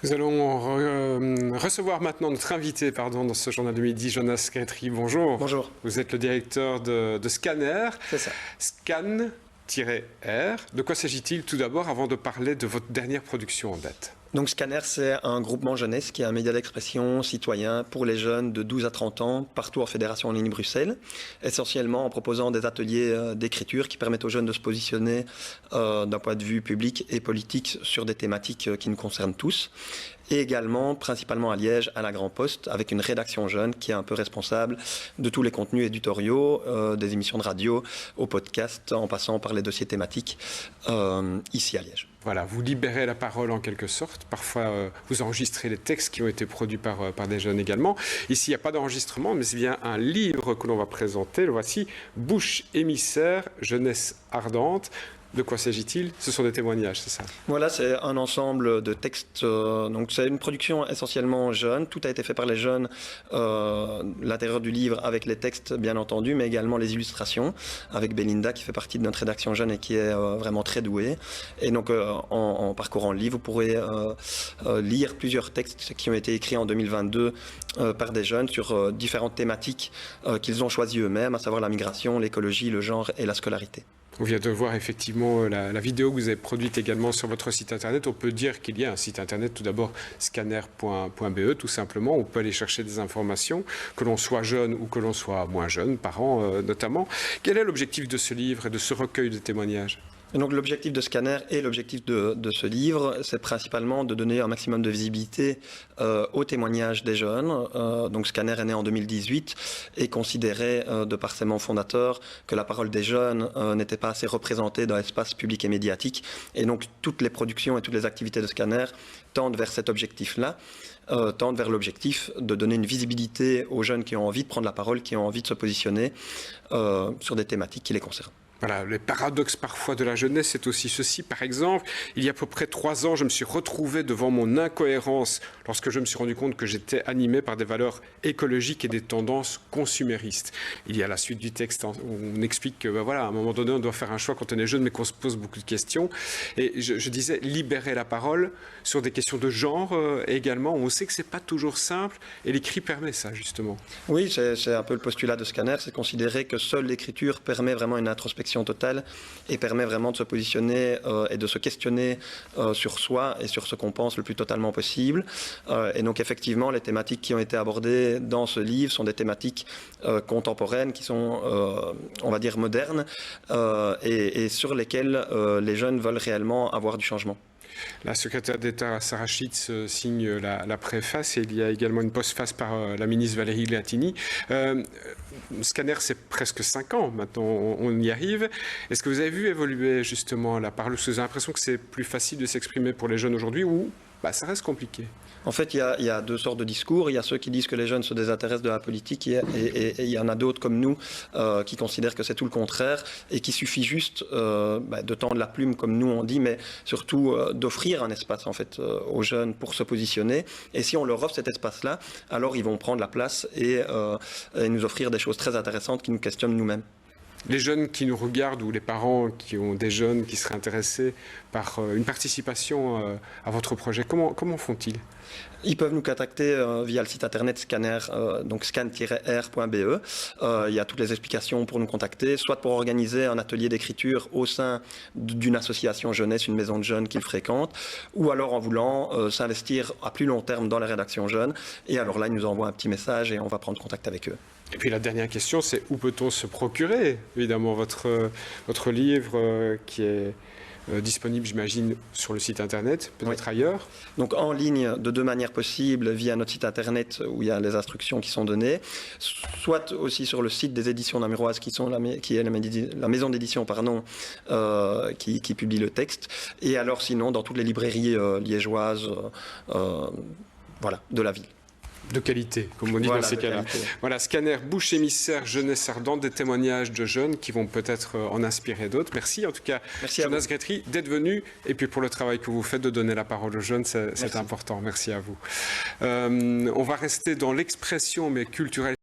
Nous allons recevoir maintenant notre invité dans ce journal de midi, Jonas Gretry. Bonjour. Bonjour. Vous êtes le directeur de Scanner. C'est ça. Scan-R. De quoi s'agit-il tout d'abord avant de parler de votre dernière production en date? Donc Scanner, c'est un groupement jeunesse qui est un média d'expression citoyen pour les jeunes de 12 à 30 ans, partout en Fédération en ligne Bruxelles, essentiellement en proposant des ateliers d'écriture qui permettent aux jeunes de se positionner d'un point de vue public et politique sur des thématiques qui nous concernent tous. Et également, principalement à Liège, à la Grand Poste, avec une rédaction jeune qui est un peu responsable de tous les contenus éditoriaux, des émissions de radio, au podcast, en passant par les dossiers thématiques ici à Liège. Voilà, vous libérez la parole en quelque sorte. Parfois, vous enregistrez les textes qui ont été produits par des jeunes également. Ici, il n'y a pas d'enregistrement, mais c'est bien un livre que l'on va présenter. Le voici, Bouche émissaire, jeunesse ardente. De quoi s'agit-il? Ce sont des témoignages, c'est ça? Voilà, c'est un ensemble de textes. Donc c'est une production essentiellement jeune. Tout a été fait par les jeunes, l'intérieur du livre avec les textes bien entendu, mais également les illustrations avec Belinda qui fait partie de notre rédaction jeune et qui est vraiment très douée. Et donc en parcourant le livre, vous pourrez lire plusieurs textes qui ont été écrits en 2022 par des jeunes sur différentes thématiques qu'ils ont choisies eux-mêmes, à savoir la migration, l'écologie, le genre et la scolarité. On vient de voir effectivement la vidéo que vous avez produite également sur votre site internet. On peut dire qu'il y a un site internet, tout d'abord scanner.be, tout simplement. On peut aller chercher des informations, que l'on soit jeune ou que l'on soit moins jeune, parents notamment. Quel est l'objectif de ce livre et de ce recueil de témoignages ? Et donc l'objectif de Scanner et l'objectif de ce livre, c'est principalement de donner un maximum de visibilité aux témoignages des jeunes. Donc Scanner est né en 2018 et considérait, de par ses membres fondateurs, que la parole des jeunes n'était pas assez représentée dans l'espace public et médiatique. Et donc toutes les productions et toutes les activités de Scanner tendent vers cet objectif-là. Tendent vers l'objectif de donner une visibilité aux jeunes qui ont envie de prendre la parole, qui ont envie de se positionner sur des thématiques qui les concernent. Voilà, les paradoxes parfois de la jeunesse, c'est aussi ceci. Par exemple, il y a à peu près 3 ans, je me suis retrouvé devant mon incohérence lorsque je me suis rendu compte que j'étais animé par des valeurs écologiques et des tendances consuméristes. Il y a la suite du texte où on explique que, voilà, à un moment donné, on doit faire un choix quand on est jeune, mais qu'on se pose beaucoup de questions. Et je disais, libérer la parole sur des questions de genre également. On sait que c'est pas toujours simple et l'écrit permet ça, justement. Oui, c'est un peu le postulat de Scanner, c'est de considérer que seule l'écriture permet vraiment une introspection totale et permet vraiment de se positionner et de se questionner sur soi et sur ce qu'on pense le plus totalement possible. Et donc effectivement, les thématiques qui ont été abordées dans ce livre sont des thématiques contemporaines qui sont, on va dire, modernes et sur lesquelles les jeunes veulent réellement avoir du changement. La secrétaire d'État Sarah Schitz signe la préface et il y a également une postface par la ministre Valérie Léatini. Scanner, c'est presque 5 ans maintenant, on y arrive. Est-ce que vous avez vu évoluer justement la parole? Est-ce que vous avez l'impression que c'est plus facile de s'exprimer pour les jeunes aujourd'hui ou ça reste compliqué? En fait, il y a 2 sortes de discours. Il y a ceux qui disent que les jeunes se désintéressent de la politique et il y en a d'autres comme nous qui considèrent que c'est tout le contraire et qu'il suffit juste de tendre la plume comme nous on dit, mais surtout d'offrir un espace en fait aux jeunes pour se positionner. Et si on leur offre cet espace-là, alors ils vont prendre la place et nous offrir des choses très intéressantes qui nous questionnent nous-mêmes. Les jeunes qui nous regardent ou les parents qui ont des jeunes qui seraient intéressés par une participation à votre projet, comment font-ils? Ils peuvent nous contacter via le site internet Scanner, donc scan-r.be. Il y a toutes les explications pour nous contacter, soit pour organiser un atelier d'écriture au sein d'une association jeunesse, une maison de jeunes qu'ils fréquentent, ou alors en voulant s'investir à plus long terme dans la rédaction jeune. Et alors là, ils nous envoient un petit message et on va prendre contact avec eux. Et puis la dernière question, c'est où peut-on se procurer évidemment votre livre qui est disponible, j'imagine, sur le site internet, peut-être ailleurs. Donc en ligne de 2 manières possibles, via notre site internet où il y a les instructions qui sont données, soit aussi sur le site des éditions namuroises qui est la maison d'édition qui publie le texte, et alors sinon dans toutes les librairies liégeoises de la ville. De qualité, comme on dit dans ces cas-là. Voilà, Scanner, bouche émissaire, jeunesse ardente, des témoignages de jeunes qui vont peut-être en inspirer d'autres. Merci en tout cas, Jonas Gretry, d'être venu et puis pour le travail que vous faites de donner la parole aux jeunes, c'est important. Merci à vous. On va rester dans l'expression mais culturelle.